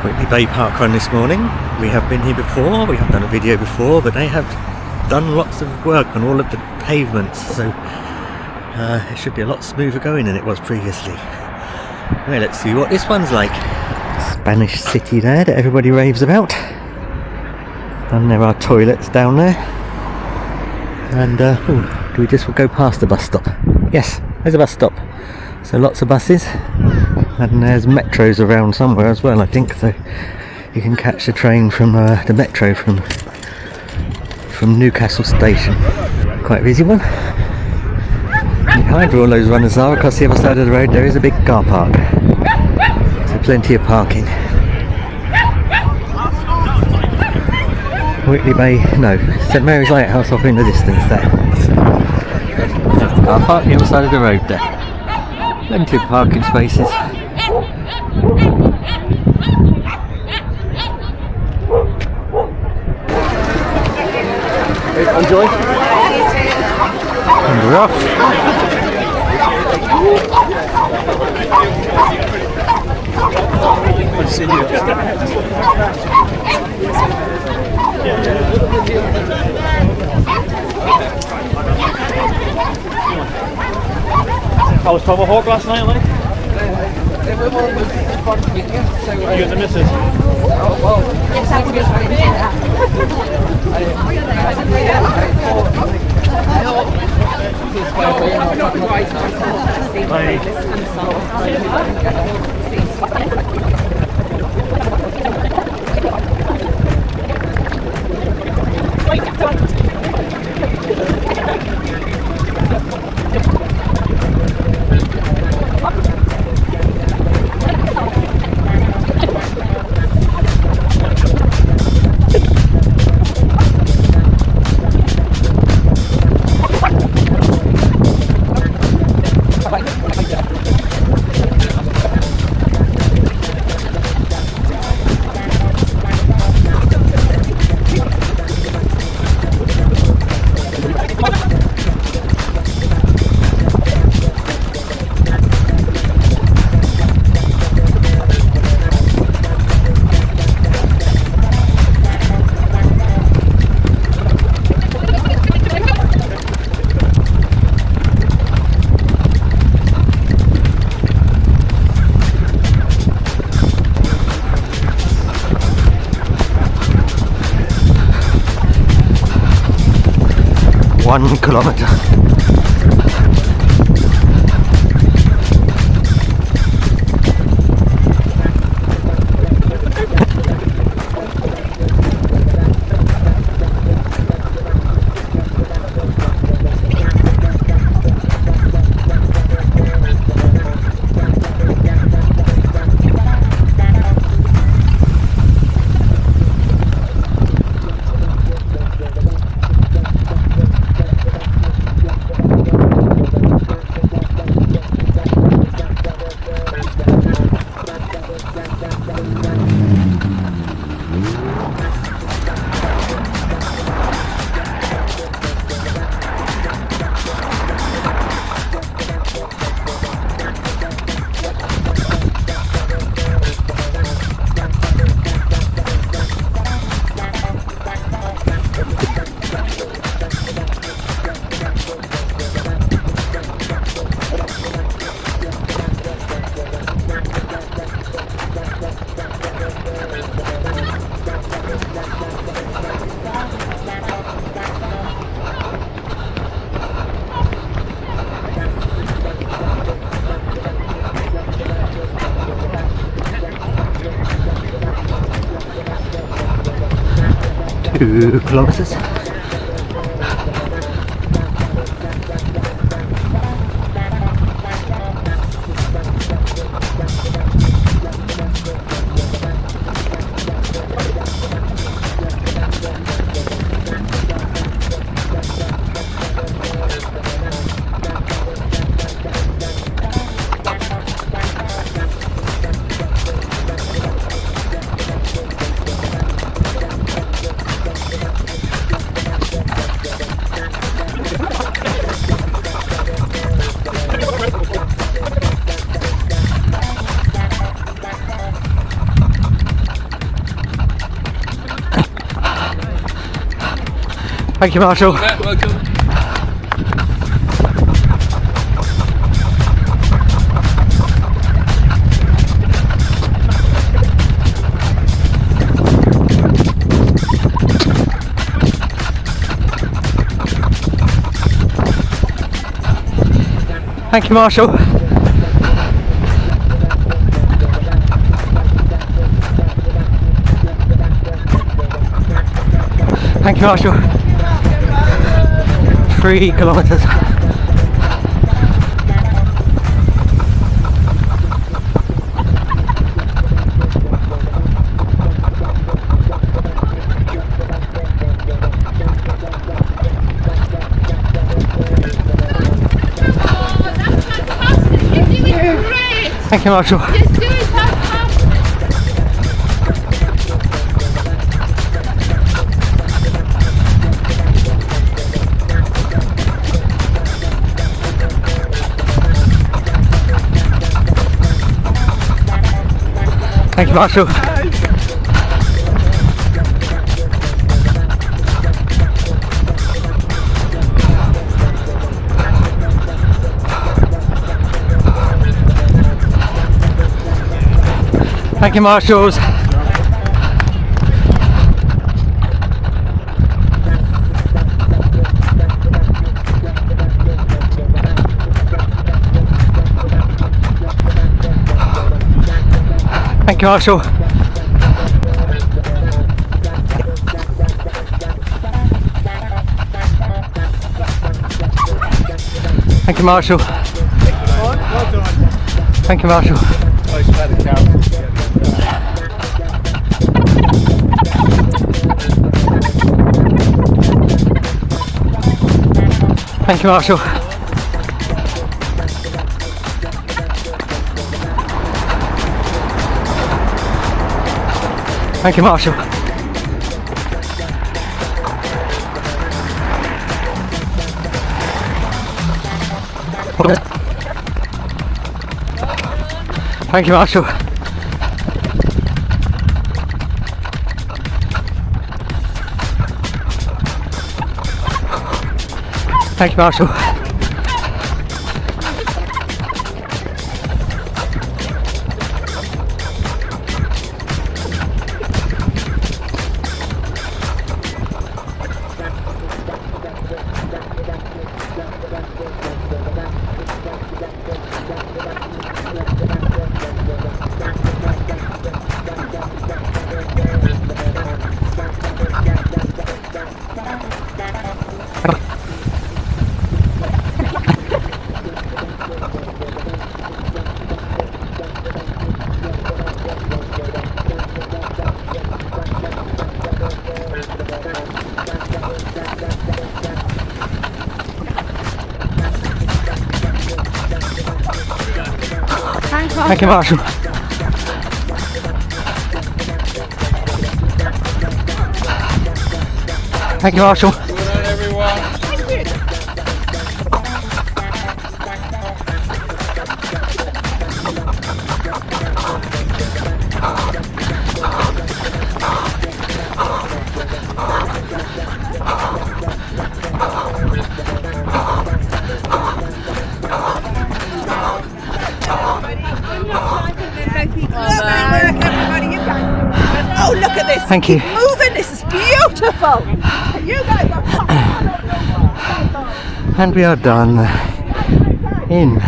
Whitley Bay Parkrun this morning. We have been here before, we have done a video before, but they have done lots of work on all of the pavements, so it should be a lot smoother going than it was previously. Anyway, let's see what this one's like. Spanish city there that everybody raves about. And there are toilets down there. And do we just go past the bus stop? Yes, there's a bus stop. So lots of buses. And there's metros around somewhere as well, I think, so you can catch the train from the metro from Newcastle station. Quite a busy one. Behind where all those runners are, across the other side of the road, there is a big car park, so plenty of parking. Whitley Bay, no, St Mary's Lighthouse off in the distance there. There's the car park, the other side of the road there. Plenty of parking spaces. Enjoy. And we're off. I was Tomahawk last night, like. You and the missus? Oh, well, yes, I would just do One kilometer. Two kilometers. Thank you, Marshall. Welcome. Thank you, Marshall. Thank you, Marshall. 3 kilometers. Thank you, Marshall. Just do it, Papa. Thank you, Marshall. Thank you, Marshals. Thank you, Marshall. Thank you, Marshall. Thank you, Marshall. Thank you, Marshall. Thank you, Marshall. Thank you, Marshall. Thank you, Marshall. Thank you, Marshall. Thank you, Marshall. Well done, everyone. Oh, look at this. Thank you. Keep moving. This is beautiful. You guys are And we are done in